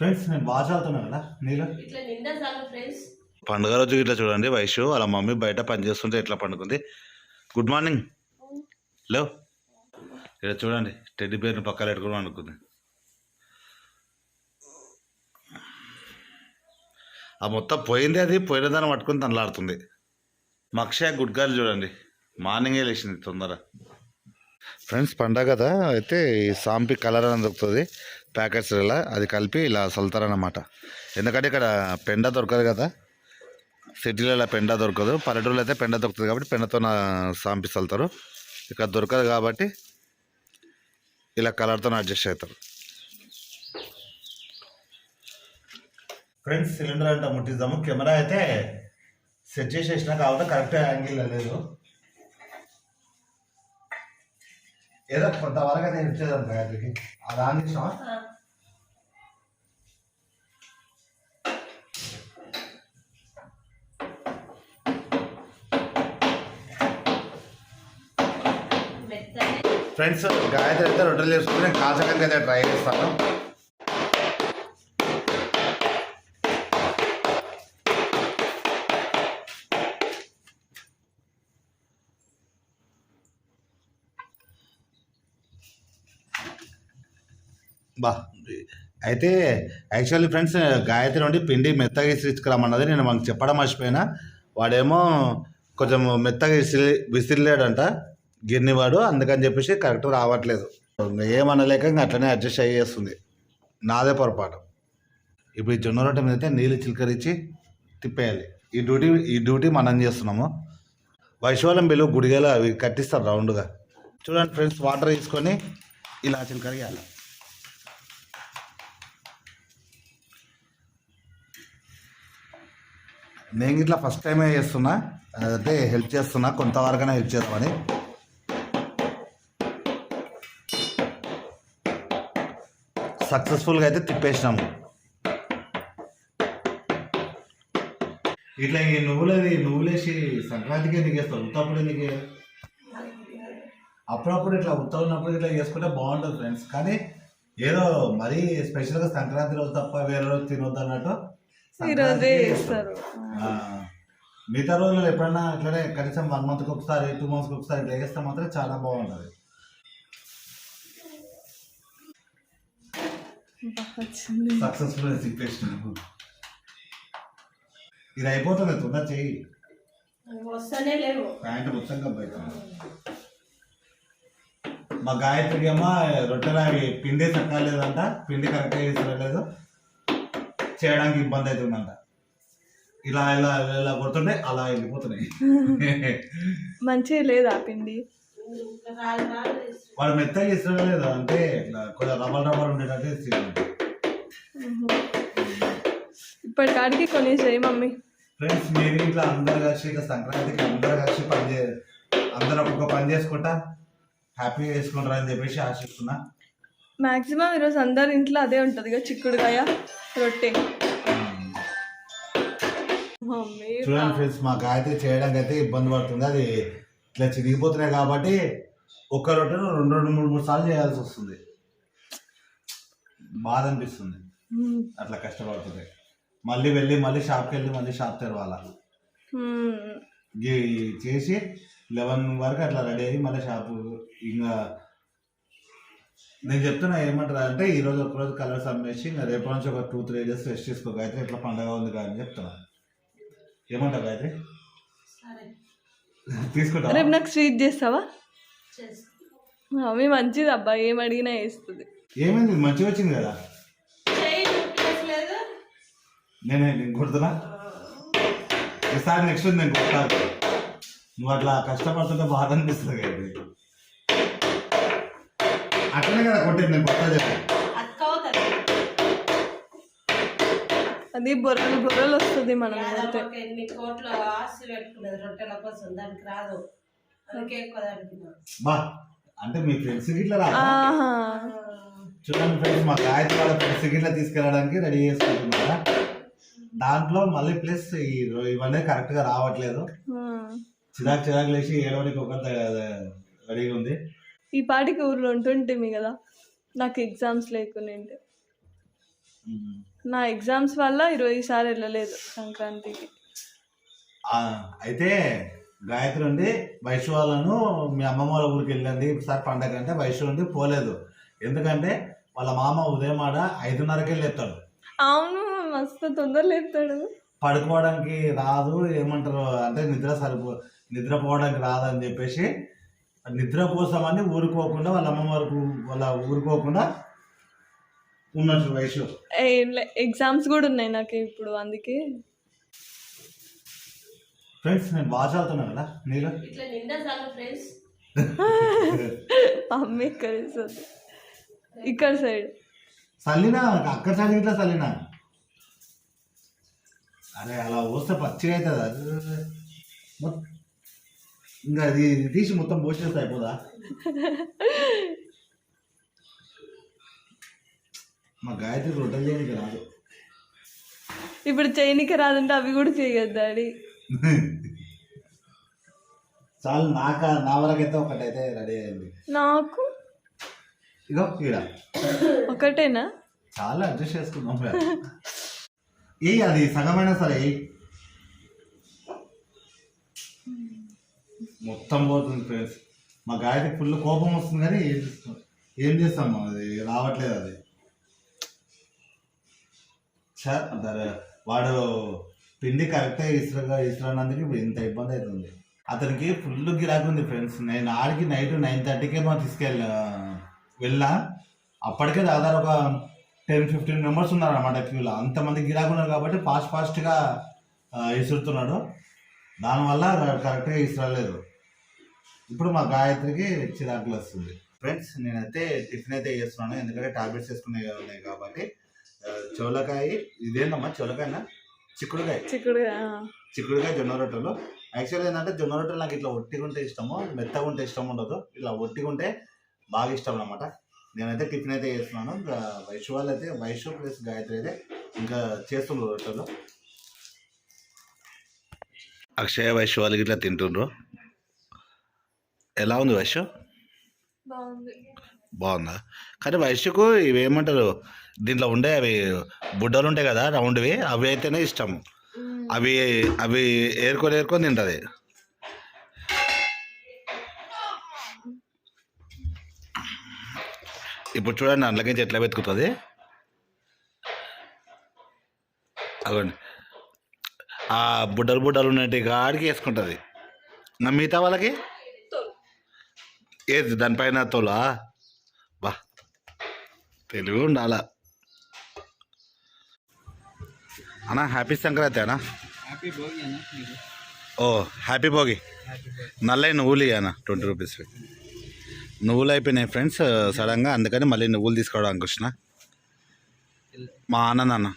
Friends నేను బాగా చదువుతున్నాను కదా నీళ్ళు పండుగ రోజు ఇట్లా చూడండి వైషు వాళ్ళ మమ్మీ బయట పని చేస్తుంటే ఎట్లా పండుకుంది. గుడ్ మార్నింగ్ లేవు ఇక్కడ చూడండి టెడ్డీ బేర్ని పక్కన పెట్టుకుని అనుకుంది. ఆ మొత్తం పోయింది, అది పోయిన దాన్ని పట్టుకుని తనలాడుతుంది. మక్ష గుడ్ గర్ల్ చూడండి మార్నింగే లేచింది తొందర. ఫ్రెండ్స్ పండగ కదా అయితే ఈ సాంపి కలర్ అని దొరుకుతుంది ప్యాకెట్స్, ఇలా అది కలిపి ఇలా చల్లుతారన్నమాట. ఎందుకంటే ఇక్కడ పెండ దొరకదు కదా, సిటీలలో పెండ దొరకదు, పల్లెటూరులో అయితే పెండ దొరుకుతుంది కాబట్టి పెండతో సాంపి చల్లుతారు. ఇక్కడ దొరకదు కాబట్టి ఇలా కలర్తో అడ్జస్ట్ అవుతారు. ఫ్రెండ్స్ సిలిండర్ అంతా ముట్టిద్దాము. కెమెరా అయితే సెట్ చేసేసిన కాబట్టి కరెక్ట్ యాంగిల్ లేదు, ఏదో కొంతవరకు అయితే ఇచ్చేదాం గాయత్రికి. అది ఆన్ చేసినావా? ఫ్రెండ్స్ గాయత్రి అయితే రొట్టెలు చేసుకుంటే నేను కాచకానికి అయితే ట్రై చేస్తాను. బా అయితే యాక్చువల్లీ ఫ్రెండ్స్ గాయత్రి నుండి పిండి మెత్తగా ఇసుకురమ్మన్నది, నేను మనకు చెప్పడం మర్చిపోయినా. వాడేమో కొంచెం మెత్తగా విసిరిలేడంట గిన్నెవాడు, అందుకని చెప్పేసి కరెక్ట్ రావట్లేదు. ఏమనలేక ఇంకా అట్లనే అడ్జస్ట్ అయ్యేస్తుంది, నాదే పొరపాటు. ఇప్పుడు ఈ జొన్న రొట్టె మీద అయితే నీళ్ళు చిలకరించి తిప్పేయాలి. ఈ డ్యూటీ మనం చేస్తున్నాము. వైశ్వాలం బిల్లు గుడిగేలా అవి కట్టిస్తారు రౌండ్గా. చూడండి ఫ్రెండ్స్ వాటర్ తీసుకొని ఇలా చిలకరియాలి. నేను ఇట్లా ఫస్ట్ టైమే చేస్తున్నా, అంటే హెల్ప్ చేస్తున్నా, కొంతవరకైనా హెల్ప్ చేద్దామని. సక్సెస్ఫుల్గా అయితే తిప్పేసినాము. ఇట్లా ఈ నువ్వులేసి సంక్రాంతికి ఎందుకు చేస్తావు? ఉత్తప్పుడు ఎందుకు? అప్పుడప్పుడు ఇట్లా ఉత్త ఉన్నప్పుడు ఇట్లా చేసుకుంటే బాగుంటుంది ఫ్రెండ్స్. కానీ ఏదో మరీ స్పెషల్గా సంక్రాంతి రోజు తప్ప వేరే రోజు తినొద్దు అన్నట్టు మిగతా రోజులు ఎప్పుడైనా ఇట్లనే కనీసం 1 మంత్కి ఒకసారి 2 మంత్స్కి ఒకసారి ఇట్లా వేస్తే మాత్రం చాలా బాగుంటుంది. Successful situation. ఇది అయిపోతుంది తొందర చెయ్యి, ప్యాంట్ మొత్తం కబ్బైతుంది. మా గాయత్రికి ఏమో రొట్టెలు అవి పిండి చక్కలేదంట, పిండి కరెక్ట్గా తీసుకురాలేదు, చేయడానికి ఇబ్బంది అవుతుందంట. ఇలా ఇలా ఇలా కొడుతుంటే అలా వెళ్ళిపోతున్నాయి. మంచిగా లేదా పిండి? వాడు మెత్తగా ఇష్టం లేదు, అంటే ఇట్లా కొంచెం రబ్బర్ ఉండేటట్టు ఇస్తుంది. ఇప్పటికాడికి కొన్ని చేయి మమ్మీ. ఫ్రెండ్స్ మీరు ఇట్లా అందరు కలిసి ఇట్లా సంక్రాంతికి అందరు కలిసి అందరూ ఒక్కొక్క పని చేసుకుంటా హ్యాపీగా చేసుకుంటారు అని చెప్పేసి ఆశిస్తున్నా. మాక్సిమం ఈరోజు అందరి ఇంట్లో అదే ఉంటుంది కదా, చిక్కుడుకాయ రొట్టె. చూడండి ఫ్రెండ్స్ మా గాయత్రి చేయడానికి అయితే ఇబ్బంది పడుతుంది, అది ఇట్లా చిరిగిపోతున్నాయి కాబట్టి ఒక్క రొట్టెను 2-3 సార్లు చేయాల్సి వస్తుంది. బాధ అనిపిస్తుంది అట్లా కష్టపడుతుంది. మళ్ళీ షాప్కి వెళ్ళి మళ్ళీ షాప్ తెరవాలా చేసి 11 వరకు అట్లా రెడీ అయ్యి మళ్ళీ షాపు. ఇంకా నేను చెప్తున్నా ఏమంటారు అంటే ఈరోజు ఒకరోజు కలర్స్ అమ్మేసి ఇంకా రేపు నుంచి ఒక 2-3 డేస్ రెస్ట్ తీసుకో గాయత్రి, ఇట్లా పండగ ఉంది కానీ చెప్తున్నా. ఏమంటావు గాయత్రి? తీసుకుంటా. రేపు నాకు స్వీట్ చేస్తావా? అవి మంచిది అబ్బా, ఏం అడిగినా వేస్తుంది. ఏమైంది మంచిగా వచ్చింది కదా, నేను కొడుతున్నా. ఈసారి నెక్స్ట్ నేను కొడతాను. నువ్వు అట్లా కష్టపడుతుంటే బాధ అనిపిస్తుంది కదా, అట్లనే కదా కొట్టేది. నేను కొత్త చెప్పాను అది బొర్రలు వస్తుంది. మనం ఎన్ని కోట్ల ఆస్తి పెట్టుకున్నది రొట్టెల కోసం, దానికి రాదు. అందుకే బా అంటే మీ ఫ్రెండ్స్ గిట్లా రా. చూడండి ఫ్రెండ్స్ మా గాయత్రి వాళ్ళ ఫ్రెండ్స్ గిట్లా తీసుకెళ్ళడానికి రెడీ చేసుకుంటున్నారా. దాంట్లో మళ్ళీ ప్లస్ ఇవన్నీ కరెక్ట్గా రావట్లేదు, చిరాకు లేచి ఏడవడానికి ఒక రెడీగా ఉంది. ఈ పాటికి ఊర్లో ఉంటుంటే కదా, నాకు ఎగ్జామ్స్ లేకుండా నా ఎగ్జామ్స్ వల్ల ఈసారి వెళ్ళలేదు సంక్రాంతికి. అయితే గాయత్రి ఉండి వైషు వాళ్ళను మీ అమ్మమ్మ వాళ్ళ ఊరికి వెళ్ళండి ఈసారి పండగ అంటే వైషు ఉండి పోలేదు. ఎందుకంటే వాళ్ళ మామ ఉదయం ఆడ 5:30కి వెళ్ళేస్తాడు. అవును, మస్తు తొందర లేపుతాడు. పడుకోవడానికి రాదు, ఏమంటారు అంటే నిద్రపోవడానికి రాదు అని చెప్పేసి నిద్ర కోసమని ఊరుకోకుండా వాళ్ళ అమ్మమ్మ వాళ్ళ ఊరుకోకుండా ఉన్నట్టు వయసు. ఎగ్జామ్స్ కూడా ఉన్నాయి నాకు ఇప్పుడు, అందుకే. ఫ్రెండ్స్ నేను బాగా చదువుతున్నా కదా నీళ్ళు ఇట్లా నిండా చాలు ఫ్రెండ్స్. అమ్మ ఇక్కడ సైడ్ చల్లినా అక్కడ సైడ్ ఇట్లా చల్లినా. అరే అలా పోస్తే పచ్చిగా అవుతుంది అది. ఇంకా అది తీసి మొత్తం పోసేస్తే అయిపోదా? మా గాయత్రి రొట్టెలు చేయడానికి రాదు. ఇప్పుడు చేయనికి రాదంటే అవి కూడా చేయొద్దు డాడీ. చాలు నా వరకైతే ఒకటైతే రెడీ అయింది. నాకు ఇగో ఈడ ఒకటేనా? చాలా అడ్జస్ట్ చేసుకున్నాం. అది సగమైనా సరే మొత్తం పోతుంది ఫ్రెండ్స్. మా గాయత్రికి ఫుల్ కోపం వస్తుంది కానీ ఏం చేస్తాము, అది రావట్లేదు. అది వాడు పిండి కరెక్ట్గా ఇస్తున్నందుకు ఇప్పుడు ఇంత ఇబ్బంది అవుతుంది. అతనికి ఫుల్ గిరాకీ ఉంది ఫ్రెండ్స్. నేను ఆడికి నైట్ 9:30కే మనం వెళ్ళా. అప్పటికే దాదాపు ఒక 10-15 మెంబర్స్ ఉన్నారు అన్నమాట క్యూలో. అంతమంది గిరాకీ ఉన్నారు కాబట్టి ఫాస్ట్గా ఇసురుతున్నాడు. దానివల్ల కరెక్ట్గా ఇసురలేదు. ఇప్పుడు మా గాయత్రికి చిరాకులు వస్తుంది. ఫ్రెండ్స్ నేనైతే టిఫిన్ అయితే చేస్తున్నాను, ఎందుకంటే టాబ్లెట్స్ వేసుకునే ఉన్నాయి కాబట్టి. చోలకాయ, ఇదేందమ్మా చోలకాయనా? చిక్కుడుకాయ జొన్న రొట్టెలు. యాక్చువల్గా ఏంటంటే జొన్న రొట్టెలు నాకు ఇట్లా ఒట్టిగా ఉంటే ఇష్టము, మెత్తగా ఉంటే ఇష్టం ఉండదు. ఇట్లా ఒట్టిగా ఉంటే బాగా ఇష్టం అన్నమాట. నేనైతే టిఫిన్ అయితే చేస్తున్నాను. వైషు వాళ్ళు అయితే వైషు ప్లస్ గాయత్రి అయితే ఇంకా చేస్తుండ్రు రొట్టెలు. అక్షయ వైషు వాళ్ళకి ఇట్లా తింటుండ్రు. ఎలా ఉంది వైషు? బాగుందా? కానీ వైశ్యకు ఇవి ఏమంటారు దీంట్లో ఉండే అవి బుడ్డలు ఉంటాయి కదా రౌండ్వి, అవి అయితేనే ఇష్టం. అవి అవి ఏరుకొని తింటుంది. ఇప్పుడు చూడండి అందులోకి ఎట్లా వెతుకుతుంది. అవ్వండి ఆ బుడ్డలు ఉన్నట్టు గాడికి వేసుకుంటుంది. నా మిగతా వాళ్ళకి ఏది దానిపైన తోలా? బా తెలివి ఉండాలా అన్నా. హ్యాపీ సంక్రాంతి అన్నా. ఓ హ్యాపీ భోగి. నల్లయి నువ్వులు అన్న 20 రూపీస్. నువ్వులు అయిపోయినాయి ఫ్రెండ్స్ సడన్గా, అందుకని మళ్ళీ నువ్వులు తీసుకోవడానికి వచ్చిన. మా అన్న